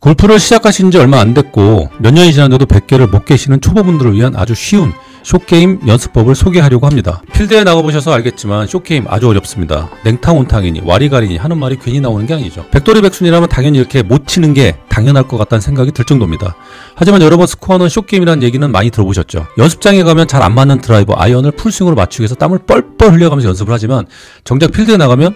골프를 시작하신 지 얼마 안 됐고 몇 년이 지났는데도 100개를 못 계시는 초보분들을 위한 아주 쉬운 숏게임 연습법을 소개하려고 합니다. 필드에 나가보셔서 알겠지만 숏게임 아주 어렵습니다. 냉탕 온탕이니 와리가리니 하는 말이 괜히 나오는 게 아니죠. 백돌이백순이라면 당연히 이렇게 못 치는 게 당연할 것 같다는 생각이 들 정도입니다. 하지만 여러분, 스코어는 숏게임이라는 얘기는 많이 들어보셨죠. 연습장에 가면 잘 안 맞는 드라이버, 아이언을 풀스윙으로 맞추기 위해서 땀을 뻘뻘 흘려가면서 연습을 하지만 정작 필드에 나가면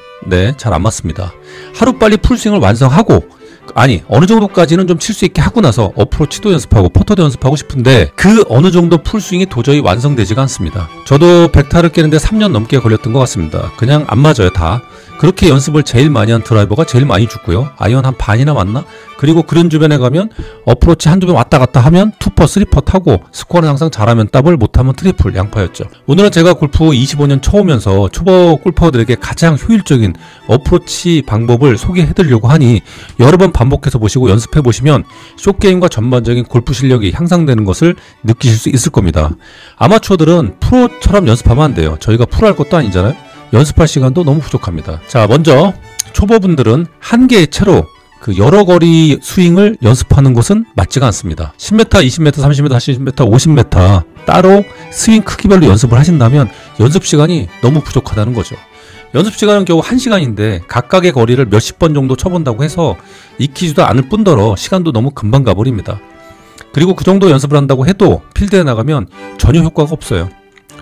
잘 안 맞습니다. 하루빨리 풀스윙을 완성하고, 아니 어느 정도까지는 좀 칠 수 있게 하고 나서 어프로치도 연습하고 퍼터도 연습하고 싶은데 그 어느 정도 풀스윙이 도저히 완성되지가 않습니다. 저도 100타를 깨는데 3년 넘게 걸렸던 것 같습니다. 그냥 안 맞아요, 다. 그렇게 연습을 제일 많이 한 드라이버가 제일 많이 죽고요. 아이언 한 반이나 맞나? 그리고 그린 주변에 가면 어프로치 한두 번 왔다 갔다 하면 2퍼, 3퍼 타고, 스코어는 항상 잘하면 더블, 못하면 트리플, 양파였죠. 오늘은 제가 골프 25년 쳐오면서 초보 골퍼들에게 가장 효율적인 어프로치 방법을 소개해드리려고 하니 여러 번 반복해서 보시고 연습해보시면 숏게임과 전반적인 골프 실력이 향상되는 것을 느끼실 수 있을 겁니다. 아마추어들은 프로처럼 연습하면 안 돼요. 저희가 프로 할 것도 아니잖아요. 연습할 시간도 너무 부족합니다. 자, 먼저 초보분들은 한 개의 채로 그 여러 거리 스윙을 연습하는 것은 맞지가 않습니다. 10m, 20m, 30m, 40m, 50m 따로 스윙 크기별로 연습을 하신다면 연습 시간이 너무 부족하다는 거죠. 연습 시간은 겨우 1시간인데 각각의 거리를 몇십 번 정도 쳐본다고 해서 익히지도 않을 뿐더러 시간도 너무 금방 가버립니다. 그리고 그 정도 연습을 한다고 해도 필드에 나가면 전혀 효과가 없어요.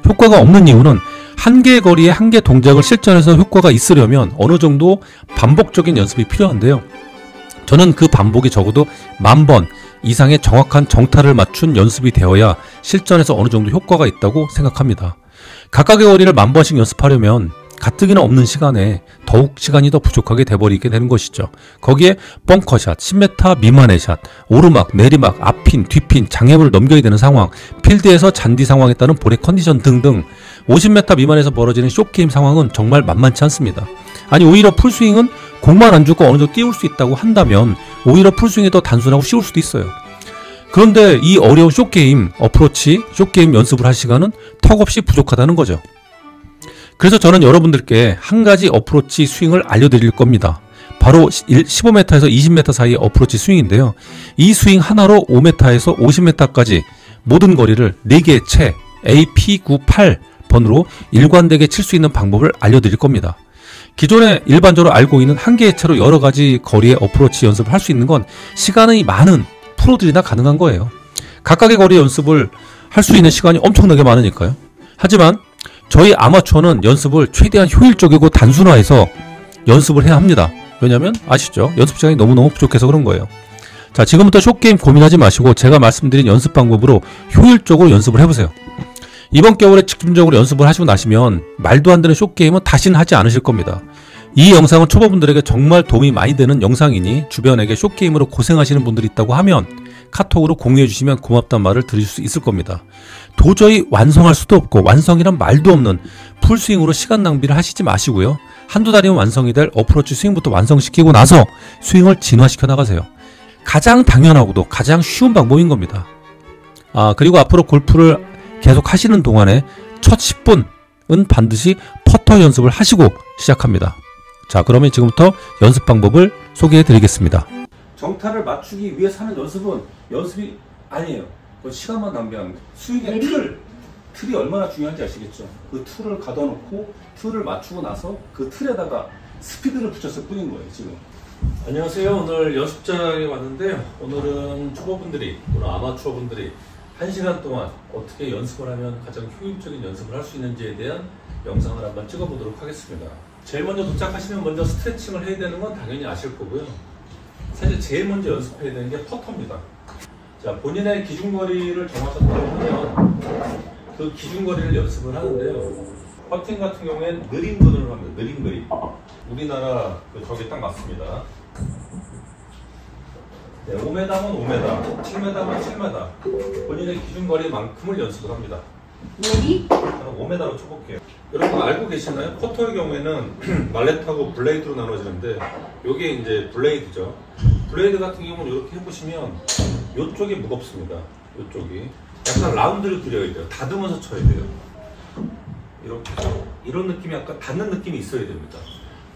효과가 없는 이유는 한 개의 거리에 한 개 동작을 실전에서 효과가 있으려면 어느 정도 반복적인 연습이 필요한데요. 저는 그 반복이 적어도 10,000번 이상의 정확한 정타를 맞춘 연습이 되어야 실전에서 어느 정도 효과가 있다고 생각합니다. 각각의 거리를 10,000번씩 연습하려면 가뜩이나 없는 시간에 더욱 시간이 더 부족하게 돼버리게 되는 것이죠. 거기에 벙커샷, 10m 미만의 샷, 오르막, 내리막, 앞핀, 뒤핀, 장애물을 넘겨야 되는 상황, 필드에서 잔디 상황에 따른 볼의 컨디션 등등 50m 미만에서 벌어지는 숏게임 상황은 정말 만만치 않습니다. 아니, 오히려 풀스윙은 공만 안 주고 어느 정도 띄울 수 있다고 한다면 오히려 풀스윙이 더 단순하고 쉬울 수도 있어요. 그런데 이 어려운 숏게임, 어프로치, 숏게임 연습을 할 시간은 턱없이 부족하다는 거죠. 그래서 저는 여러분들께 한 가지 어프로치 스윙을 알려드릴 겁니다. 바로 15m에서 20m 사이의 어프로치 스윙인데요. 이 스윙 하나로 5m에서 50m까지 모든 거리를 4개의 채 AP98번으로 일관되게 칠 수 있는 방법을 알려드릴 겁니다. 기존에 일반적으로 알고 있는 한 개의 채로 여러 가지 거리의 어프로치 연습을 할 수 있는 건 시간이 많은 프로들이나 가능한 거예요. 각각의 거리 연습을 할 수 있는 시간이 엄청나게 많으니까요. 하지만 저희 아마추어는 연습을 최대한 효율적이고 단순화해서 연습을 해야 합니다. 왜냐면 아시죠? 연습 시간이 너무너무 부족해서 그런 거예요. 자, 지금부터 숏게임 고민하지 마시고 제가 말씀드린 연습 방법으로 효율적으로 연습을 해보세요. 이번 겨울에 집중적으로 연습을 하시고 나시면 말도 안 되는 숏게임은 다시는 하지 않으실 겁니다. 이 영상은 초보분들에게 정말 도움이 많이 되는 영상이니 주변에게 숏게임으로 고생하시는 분들이 있다고 하면 카톡으로 공유해 주시면 고맙다는 말을 들으실 수 있을 겁니다. 도저히 완성할 수도 없고 완성이란 말도 없는 풀스윙으로 시간 낭비를 하시지 마시고요. 한두 달이면 완성이 될 어프로치 스윙부터 완성시키고 나서 스윙을 진화시켜 나가세요. 가장 당연하고도 가장 쉬운 방법인 겁니다. 그리고 앞으로 골프를 계속 하시는 동안에 첫 10분은 반드시 퍼터 연습을 하시고 시작합니다. 자, 그러면 지금부터 연습 방법을 소개해 드리겠습니다. 정타를 맞추기 위해서 하는 연습은 연습이 아니에요. 시간만 낭비하는 거예요. 스윙의 틀이 얼마나 중요한지 아시겠죠? 그 틀을 가둬놓고 틀을 맞추고 나서 그 틀에다가 스피드를 붙였을 뿐인 거예요, 지금. 안녕하세요. 오늘 연습장에 왔는데요. 오늘은 초보분들이, 오늘 아마추어분들이 1시간 동안 어떻게 연습을 하면 가장 효율적인 연습을 할 수 있는지에 대한 영상을 한번 찍어보도록 하겠습니다. 제일 먼저 도착하시면 먼저 스트레칭을 해야 되는 건 당연히 아실 거고요. 사실 제일 먼저 연습해야 되는 게 퍼터입니다. 자, 본인의 기준거리를 정하셨다고 하면 그 기준거리를 연습을 하는데요. 퍼팅 같은 경우에는 느린 그린으로 합니다. 느린 그린. 우리나라 저게 딱 맞습니다. 네, 5m면 5m, 7m면 7m. 본인의 기준거리만큼을 연습을 합니다. 여기? 저는 5m로 쳐볼게요. 여러분 알고 계시나요? 퍼터의 경우에는 말렛하고 블레이드로 나눠지는데 요게 이제 블레이드죠. 블레이드 같은 경우는 이렇게 해보시면 이쪽이 무겁습니다. 이쪽이 약간 라운드를 그려야 돼요. 다듬어서 쳐야 돼요. 이렇게 이런 느낌이 약간 닿는 느낌이 있어야 됩니다.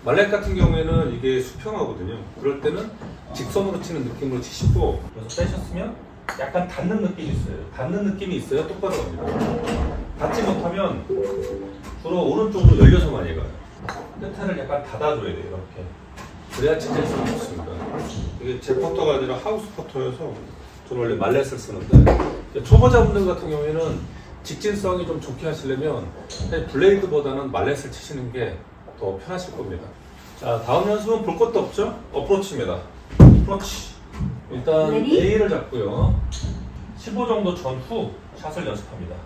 말렛 같은 경우에는 이게 수평하거든요. 그럴 때는 직선으로 치는 느낌으로 치시고, 그래서 빼셨으면 약간 닿는 느낌이 있어요. 닿는 느낌이 있어야 똑바로 갑니다. 닿지 못하면 주로 오른쪽으로 열려서 많이 가요. 끝에를 약간 닫아줘야 돼요. 이렇게. 그래야 진짜성이 좋습니다. 이게 제 퍼터가 아니라 하우스 퍼터여서 저는 원래 말렛을 쓰는데, 초보자분들 같은 경우에는 직진성이 좀 좋게 하시려면 블레이드보다는 말렛을 치시는 게 더 편하실 겁니다. 자, 다음 연습은 볼 것도 없죠? 어프로치입니다. 어프로치. 일단 A를 잡고요. 15 정도 전후 샷을 연습합니다.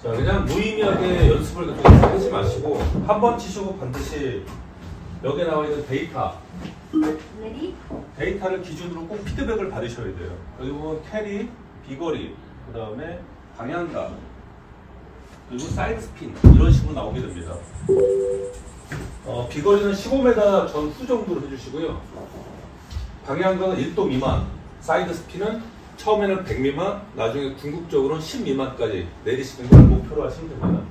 자, 그냥 무의미하게 연습을 그렇게 하지 마시고 한 번 치시고 반드시 여기에 나와 있는 데이터를 기준으로 꼭 피드백을 받으셔야 돼요. 여기 보면 캐리, 비거리, 그 다음에 방향감, 그리고 사이드 스핀 이런 식으로 나오게 됩니다. 비거리는 15m 전후 정도로 해주시고요. 방향감은 1도 미만, 사이드 스핀은 처음에는 100 미만, 나중에 궁극적으로는 10 미만까지 내리시는 걸 목표로 하시면 됩니다.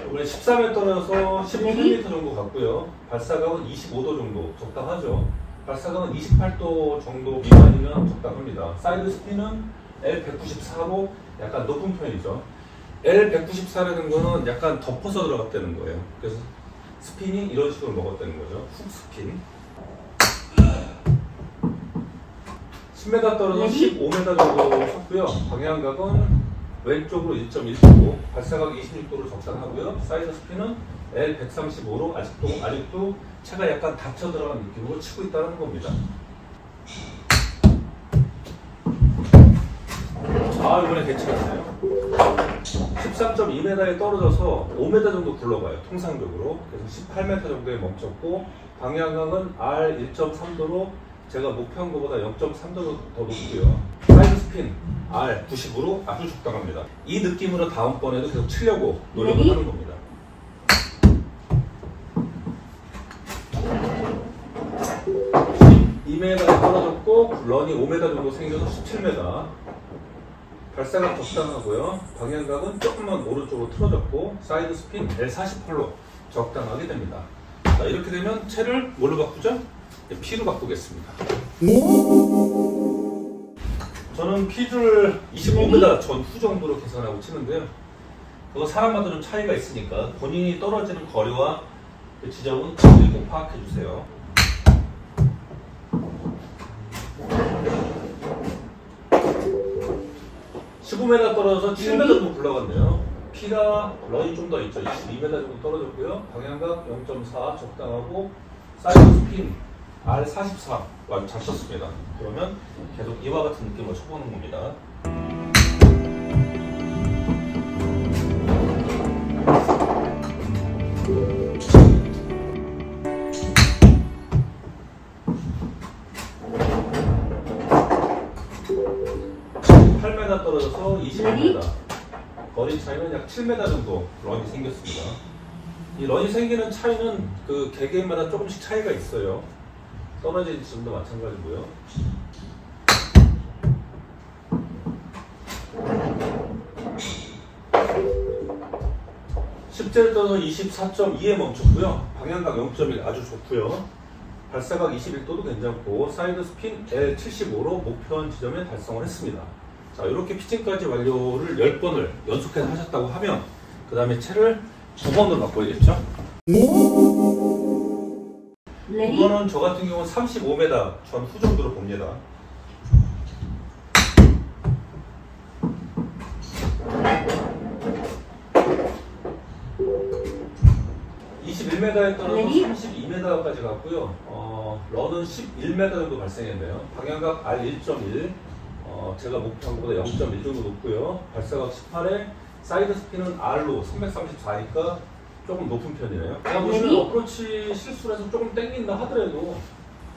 이번에 13에 떨어져서 18m 정도 갔고요. 발사각은 25도 정도 적당하죠. 발사각은 28도 정도 미만이면 적당합니다. 사이드 스핀은 L194로 약간 높은 편이죠. L194라는 거는 약간 덮어서 들어갔다는 거예요. 그래서 스핀이 이런 식으로 먹었다는 거죠. 훅 스핀. 10m 떨어져서 15m 정도 쳤고요. 방향각은 왼쪽으로 1.1도, 발사각 26도로 적당하고요. 사이드 스핀은 L135로 아직도 채가 약간 닫혀 들어간 느낌으로 치고 있다는 겁니다. 이번에 괜찮았어요. 13.2m에 떨어져서 5m 정도 굴러가요. 통상적으로. 그래서 18m 정도에 멈췄고, 방향각은 R1.3도로 제가 목표한 것보다 0.3도 더 높고요. 사이드 스핀 R90으로 아주 적당합니다. 이 느낌으로 다음번에도 계속 치려고 노력을 하는 겁니다. (2m에) 떨어졌고 런이 5m 정도 생겨서 17m. 발사각 적당하고요. 방향각은 조금만 오른쪽으로 틀어졌고 사이드 스핀 L48로 적당하게 됩니다. 자, 이렇게 되면 채를 뭘로 바꾸죠? P로 바꾸겠습니다. 저는 P를 25m 전후 정도로 계산하고 치는데요. 그거 사람마다 좀 차이가 있으니까 본인이 떨어지는 거리와 그 지점은 꼭 파악해 주세요. (15m) 떨어져서 7m 정도 굴러갔네요. P가 런이 좀 더 있죠. 22m 정도 떨어졌고요. 방향각 0.4 적당하고 사이드 스핀 R44 아주 잘 쳤습니다. 그러면 계속 이와 같은 느낌으로 쳐보는 겁니다. 떨어져서 20m. 거리 차이는 약 7m 정도 런이 생겼습니다. 이 런이 생기는 차이는 그 개개인마다 조금씩 차이가 있어요. 떨어지는 지점도 마찬가지고요. 실제로 떠서 24.2에 멈췄고요. 방향각 0.1 아주 좋고요. 발사각 21도도 괜찮고 사이드 스핀 L75로 목표한 지점에 달성을 했습니다. 자, 이렇게 피칭까지 완료를 10번을 연속해서 하셨다고 하면 그 다음에 채를 2번으로 바꿔야겠죠? 이거는 저 같은 경우는 35m 전후 정도로 봅니다. (21m에) 떨어져서 32m까지 갔고요. 런은 11m 정도 발생했네요. 방향각 R1.1 제가 목표한 것보다 0.1 정도 높고요. 발사각 18에 사이드 스핀은 R로 334니까 조금 높은 편이네요. 제가 보시면 어프로치 실수를 해서 조금 땡긴다 하더라도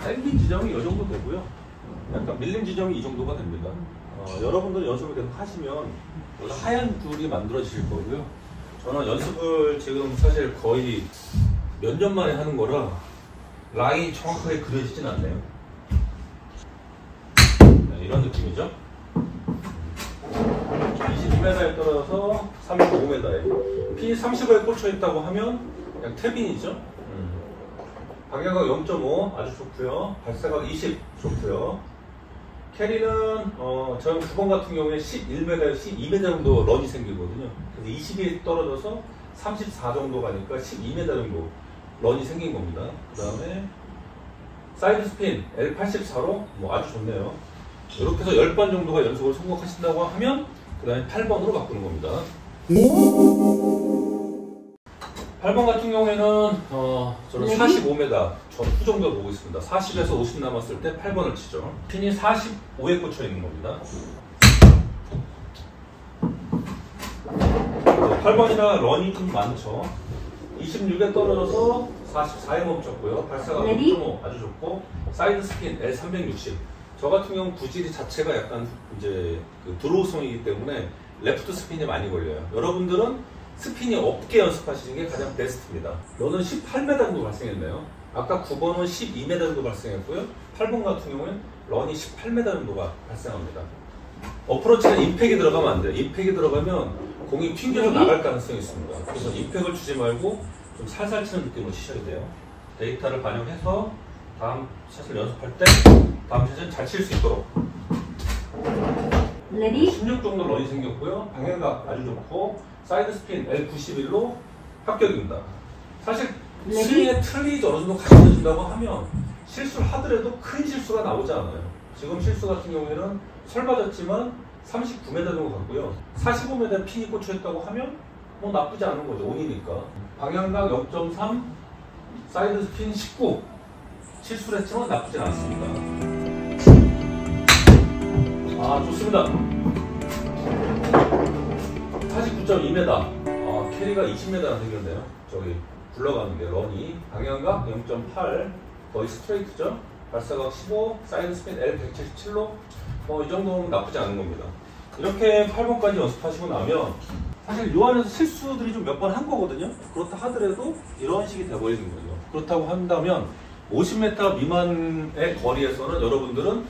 땡긴 지점이 이 정도 되고요. 약간 밀린 지점이 이 정도가 됩니다. 여러분들 연습을 계속 하시면 하얀 줄이 만들어지실 거고요. 저는 연습을 지금 사실 거의 몇 년 만에 하는 거라 라인이 정확하게 그려지진 않네요. 네, 이런 느낌이죠. 10m에 떨어져서 35m에 핀이 35에 꽂혀 있다고 하면 그냥 태빈이죠. 방향각 0.5 아주 좋고요. 발사각 20 좋고요. 캐리는 저는 9번 같은 경우에 11m, 12m 정도 런이 생기거든요. 그래서 20이 떨어져서 34 정도 가니까 12m 정도 런이 생긴 겁니다. 그 다음에 사이드 스핀 L84로 뭐 아주 좋네요. 이렇게 해서 10번 정도가 연속으로 성공하신다고 하면 그 다음에 8번으로 바꾸는 겁니다. 8번 같은 경우에는 저는 45m 전 후정도 보고 있습니다. 40에서 50 남았을 때 8번을 치죠. 핀이 45에 꽂혀 있는 겁니다. 8번이나 런이 좀 많죠. 26에 떨어져서 44에 멈췄고요. 발사각 0.5 아주 좋고 사이드 스핀 L360. 저 같은 경우는 구질이 자체가 약간 이제 그 드로우성이기 때문에 레프트 스핀이 많이 걸려요. 여러분들은 스핀이 없게 연습하시는 게 가장 베스트입니다. 런은 18m 정도 발생했네요. 아까 9번은 12m 정도 발생했고요. 8번 같은 경우는 런이 18m 정도가 발생합니다. 어프로치는 임팩이 들어가면 안 돼요. 임팩이 들어가면 공이 튕겨서 나갈 가능성이 있습니다. 그래서 임팩을 주지 말고 좀 살살 치는 느낌으로 치셔야 돼요. 데이터를 반영해서 다음 샷을 연습할 때 다음 샷은 잘 칠 수 있도록. 16 정도 런이 생겼고요. 방향각 아주 좋고 사이드 스핀 L91로 합격입니다. 사실 스윙의 틀이 어느 정도 가르쳐준다고 하면 실수를 하더라도 큰 실수가 나오지 않아요. 지금 실수 같은 경우에는 설 맞았지만 39m 정도 갔고요. 45m 핀이 꽂혀있다고 하면 뭐 나쁘지 않은 거죠. 온이니까. 방향각 0.3, 사이드 스핀 19. 실수를 했지만 나쁘지 않습니다. 아, 좋습니다. 49.2m. 캐리가 20m나 생겼네요. 저기 굴러가는 게 런이. 방향각 0.8. 거의 스트레이트죠. 발사각 15, 사이드 스핀 L177로 뭐 이 정도면 나쁘지 않은 겁니다. 이렇게 8번까지 연습하시고 나면 사실 요 안에서 실수들이 좀 몇 번 한 거거든요. 그렇다 하더라도 이런 식이 돼버리는 거죠. 그렇다고 한다면 50m 미만의 거리에서는 여러분들은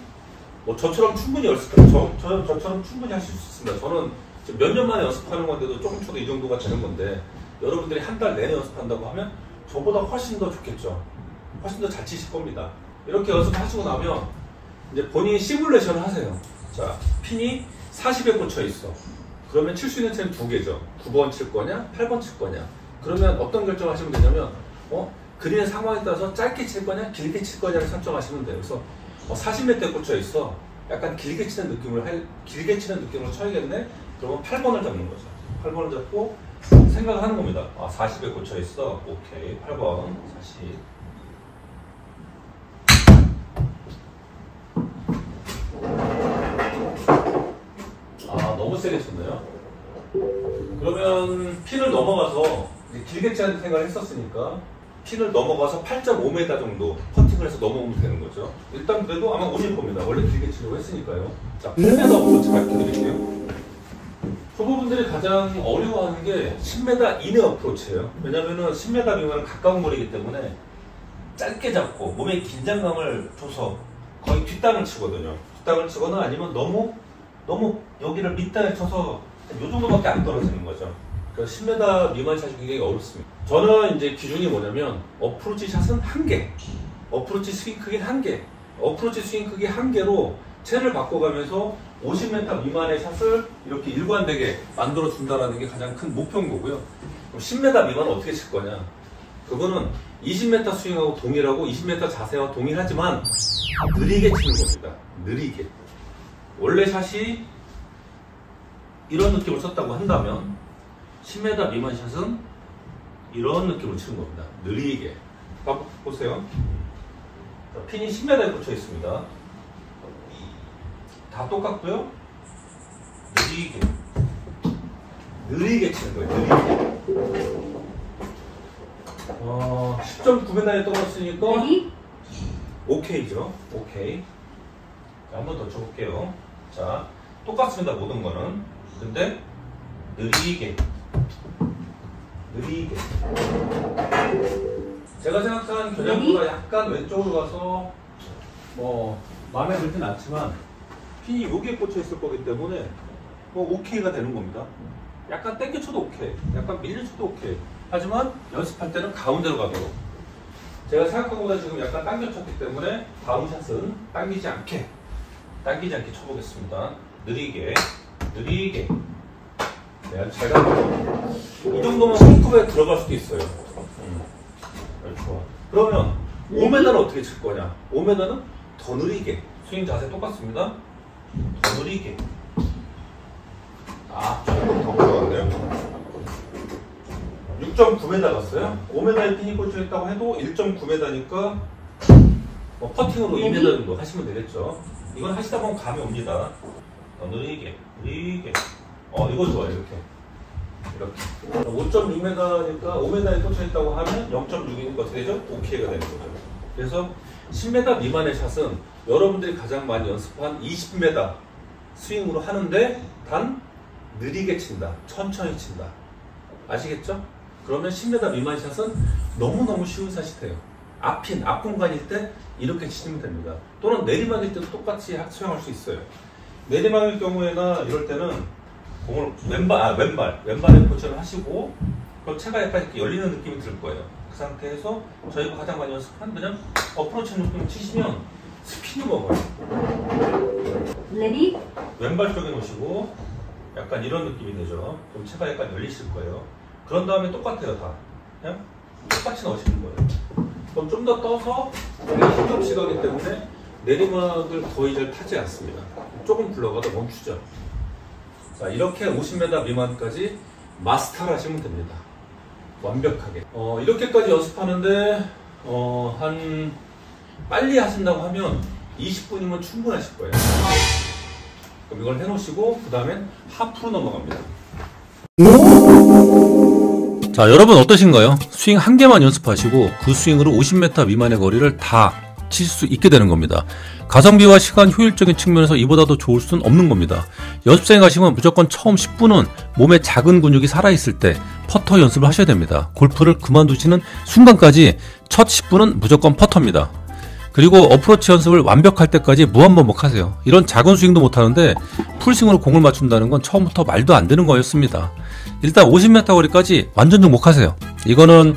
뭐 저처럼 충분히 저처럼 충분히 하실 수 있습니다. 저는 지금 몇 년 만에 연습하는 건데도 조금 쳐도 이 정도가 되는 건데 여러분들이 한 달 내내 연습한다고 하면 저보다 훨씬 더 좋겠죠. 훨씬 더 잘 치실 겁니다. 이렇게 연습하시고 나면 이제 본인이 시뮬레이션을 하세요. 자, 핀이 40에 꽂혀 있어. 그러면 칠 수 있는 채는 두 개죠. 9번 칠 거냐, 8번 칠 거냐. 그러면 어떤 결정을 하시면 되냐면 그린의 상황에 따라서 짧게 칠 거냐, 길게 칠 거냐를 설정하시면 돼요. 그래서 40m에 꽂혀 있어. 약간 길게 치는 느낌으로 쳐야겠네. 그러면 8번을 잡는 거죠. 8번을 잡고 생각을 하는 겁니다. 40에 꽂혀 있어. 오케이, 8번 40. 너무 세게 쳤네요. 그러면 핀을 넘어가서 길게 치는 생각을 했었으니까 핀을 넘어가서 8.5m 정도 퍼팅을 해서 넘어오면 되는 거죠. 일단 그래도 아마 오실 겁니다. 원래 길게 치려고 했으니까요. 자, 8m 어프로치 가르쳐드릴게요. 초보분들이 가장 어려워하는 게 10m 이내 어프로치예요. 왜냐면은 10m 미만은 가까운 거리이기 때문에 짧게 잡고 몸에 긴장감을 줘서 거의 뒷땅을 치거든요. 뒷땅을 치거나 아니면 너무 여기를 밑땅에 쳐서 이 정도밖에 안 떨어지는 거죠. 그래서 10m 미만 샷이 굉장히 어렵습니다. 저는 이제 기준이 뭐냐면 어프로치 샷은 1개, 어프로치 스윙 크기 1개, 어프로치 스윙 크기 1개로 채를 바꿔가면서 50m 미만의 샷을 이렇게 일관되게 만들어 준다는 게 가장 큰 목표인 거고요. 그럼 10m 미만은 어떻게 칠 거냐? 그거는 20m 스윙하고 동일하고 20m 자세와 동일하지만 느리게 치는 겁니다. 느리게. 원래 샷이 이런 느낌을 썼다고 한다면 10m 미만 샷은 이런 느낌으로 치는 겁니다. 느리게. 보세요. 자, 핀이 10m에 꽂혀 있습니다. 다 똑같고요. 느리게 치는 거예요. 느리게. 10.9m에 떨어졌으니까 오케이죠. 오케이. 한 번 더 쳐볼게요. 자, 똑같습니다. 모든 거는. 근데 느리게. 제가 생각한 겨냥보다 약간 왼쪽으로 가서 뭐 마음에 들진 않지만 핀이 여기에 꽂혀 있을 거기 때문에 뭐 오케이가 되는 겁니다. 약간 땡겨 쳐도 오케이, 약간 밀려 쳐도 오케이. 하지만 연습할 때는 가운데로 가도록. 제가 생각하고보다 지금 약간 당겨 쳤기 때문에 다음 샷은 당기지 않게 쳐보겠습니다. 느리게. 네, 아주 잘 가요. 이 정도면 홈컵에 들어갈 수도 있어요. 좋아. 그러면 5m는 어떻게 칠 거냐? 5m는 더 느리게. 스윙 자세 똑같습니다. 더 느리게. 조금 더 올라갔네요. 6.9m 갔어요. 5m에 핀이 꽂혀 있다고 해도 1.9m니까 퍼팅으로 2m 정도 하시면 되겠죠. 이건 하시다 보면 감이 옵니다. 느리게. 이거 좋아요. 이렇게 5.6m니까 5m에 꽂혀 있다고 하면 0.6이니까 어떻게 되죠? 오케이가 되는 거죠. 그래서 10m 미만의 샷은 여러분들이 가장 많이 연습한 20m 스윙으로 하는데 단 느리게 친다, 천천히 친다. 아시겠죠? 그러면 10m 미만 샷은 너무너무 쉬운 샷이 돼요. 앞 공간일 때 이렇게 치시면 됩니다. 또는 내리막일 때도 똑같이 수영할 수 있어요. 내리막일 경우에나 이럴 때는 공을 왼발에 포지션을 하시고, 그럼 체가 약간 이렇게 열리는 느낌이 들 거예요. 그 상태에서 저희가 가장 많이 연습한 그냥 어프로치 느낌을 치시면 스피드 먹어요. 레디? 왼발 쪽에 놓으시고 약간 이런 느낌이 되죠. 그럼 체가 약간 열리실 거예요. 그런 다음에 똑같아요. 다 그냥 똑같이 넣으시는 거예요. 그럼 좀 더 떠서 힘좀 시가기 때문에 내리막을 거의 잘 타지 않습니다. 조금 굴러가다 멈추죠. 자, 이렇게 50m 미만까지 마스터를 하시면 됩니다. 완벽하게. 이렇게까지 연습하는데 한 빨리 하신다고 하면 20분이면 충분하실 거예요. 그럼 이걸 해놓으시고 그 다음엔 하프로 넘어갑니다. 자, 여러분 어떠신가요? 스윙 한 개만 연습하시고 그 스윙으로 50m 미만의 거리를 다 칠 수 있게 되는 겁니다. 가성비와 시간 효율적인 측면에서 이보다 더 좋을 수는 없는 겁니다. 연습생에 가시면 무조건 처음 10분은 몸에 작은 근육이 살아있을 때 퍼터 연습을 하셔야 됩니다. 골프를 그만두시는 순간까지 첫 10분은 무조건 퍼터입니다. 그리고 어프로치 연습을 완벽할 때까지 무한반복 하세요. 이런 작은 스윙도 못하는데 풀스윙으로 공을 맞춘다는 건 처음부터 말도 안 되는 거였습니다. 일단 50m 거리까지 완전 정복하세요. 이거는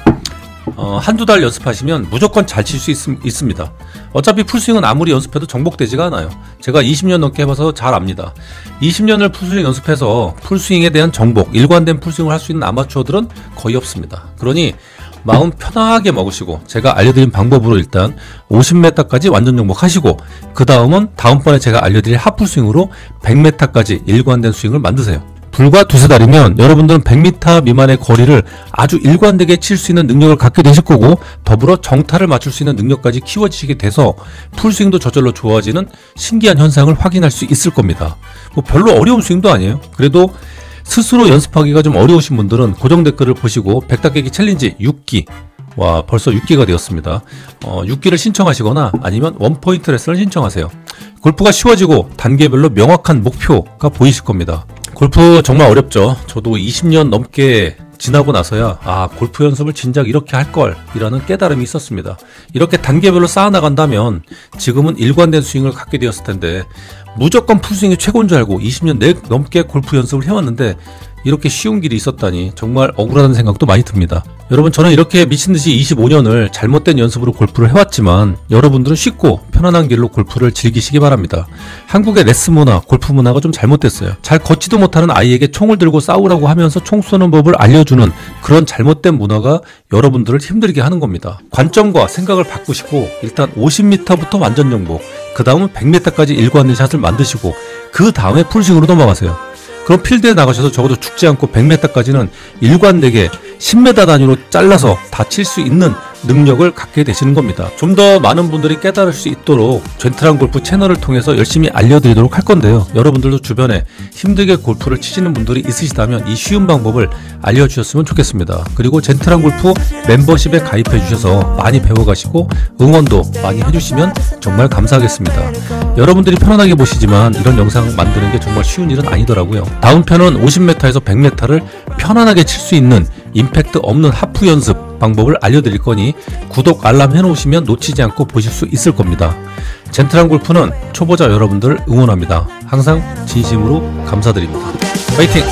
한두 달 연습하시면 무조건 잘 칠 수 있습니다. 어차피 풀스윙은 아무리 연습해도 정복되지가 않아요. 제가 20년 넘게 해봐서 잘 압니다. 20년을 풀스윙 연습해서 풀스윙에 대한 정복, 일관된 풀스윙을 할 수 있는 아마추어들은 거의 없습니다. 그러니 마음 편하게 먹으시고 제가 알려드린 방법으로 일단 50m까지 완전 정복하시고 그 다음은 다음번에 제가 알려드릴 하프스윙으로 100m까지 일관된 스윙을 만드세요. 불과 두세 달이면 여러분들은 100m 미만의 거리를 아주 일관되게 칠 수 있는 능력을 갖게 되실 거고, 더불어 정타를 맞출 수 있는 능력까지 키워지시게 돼서 풀스윙도 저절로 좋아지는 신기한 현상을 확인할 수 있을 겁니다. 뭐 별로 어려운 스윙도 아니에요. 그래도 스스로 연습하기가 좀 어려우신 분들은 고정 댓글을 보시고 백탁깨기 챌린지 6기, 와 벌써 6기가 되었습니다. 6기를 신청하시거나 아니면 원포인트 레슨을 신청하세요. 골프가 쉬워지고 단계별로 명확한 목표가 보이실 겁니다. 골프 정말 어렵죠. 저도 20년 넘게 지나고 나서야 골프 연습을 진작 이렇게 할걸 이라는 깨달음이 있었습니다. 이렇게 단계별로 쌓아나간다면 지금은 일관된 스윙을 갖게 되었을 텐데, 무조건 풀스윙이 최고인 줄 알고 20년 넘게 골프 연습을 해왔는데 이렇게 쉬운 길이 있었다니 정말 억울하다는 생각도 많이 듭니다. 여러분, 저는 이렇게 미친듯이 25년을 잘못된 연습으로 골프를 해왔지만 여러분들은 쉽고 편안한 길로 골프를 즐기시기 바랍니다. 한국의 레슨 문화, 골프 문화가 좀 잘못됐어요. 잘 걷지도 못하는 아이에게 총을 들고 싸우라고 하면서 총 쏘는 법을 알려주는 그런 잘못된 문화가 여러분들을 힘들게 하는 겁니다. 관점과 생각을 바꾸시고 일단 50m부터 완전 정복, 그 다음은 100m까지 일관된 샷을 만드시고 그 다음에 풀스윙으로 넘어가세요. 그럼 필드에 나가셔서 적어도 죽지 않고 100m까지는 일관되게 10m 단위로 잘라서 다 칠 수 있는 능력을 갖게 되시는 겁니다. 좀 더 많은 분들이 깨달을 수 있도록 젠틀한 골프 채널을 통해서 열심히 알려드리도록 할 건데요. 여러분들도 주변에 힘들게 골프를 치시는 분들이 있으시다면 이 쉬운 방법을 알려주셨으면 좋겠습니다. 그리고 젠틀한 골프 멤버십에 가입해 주셔서 많이 배워가시고 응원도 많이 해주시면 정말 감사하겠습니다. 여러분들이 편안하게 보시지만 이런 영상 만드는 게 정말 쉬운 일은 아니더라고요. 다음 편은 50m에서 100m를 편안하게 칠 수 있는 임팩트 없는 하프 연습 방법을 알려드릴 거니 구독, 알람 해놓으시면 놓치지 않고 보실 수 있을 겁니다. 젠틀한 골프는 초보자 여러분들 응원합니다. 항상 진심으로 감사드립니다. 파이팅!